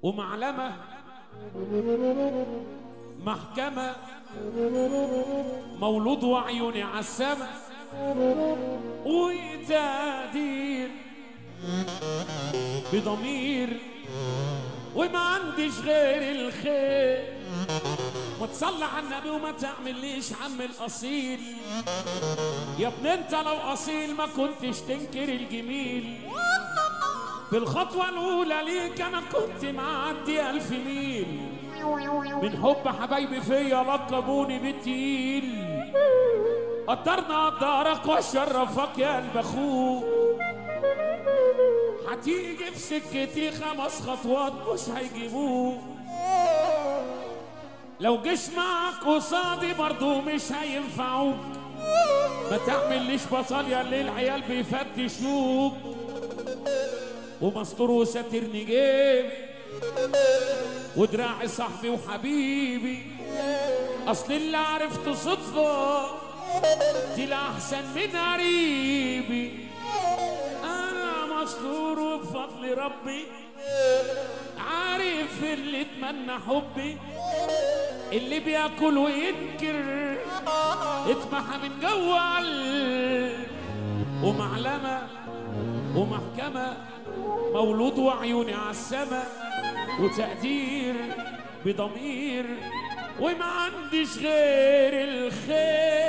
ومعلمة محكمة مولود وعيوني عالسما وتقدير بضمير وما عنديش غير الخير. ما تصلي على النبي وما تعمليش عم الاصيل يا ابن انت لو اصيل ما كنتش تنكر الجميل. في الخطوة الأولى ليك أنا كنت معدي 1000 ميل من حب حبايبي فيا لقبوني بالتقيل. قدرنا قدرك وشرفك يا قلب أخوك. هتيجي في سكتي 5 خطوات مش هيجيبوك. لو جيش معك قصادي برضو مش هينفعوك. ما تعمليش بصل يا اللي العيال بيفتشوك. ومستور وساترني جيبي ودراعي صاحبي وحبيبي. اصل اللي عرفته صدفه طلع احسن من قريبي. انا مستور وبفضل ربي عارف اللي اتمنى حبي. اللي بياكل وينكر اتمحى من جوه قلب. ومعلمه ومحكمه مولود وعيوني عالسما وتقدير بضمير وما عنديش غير الخير.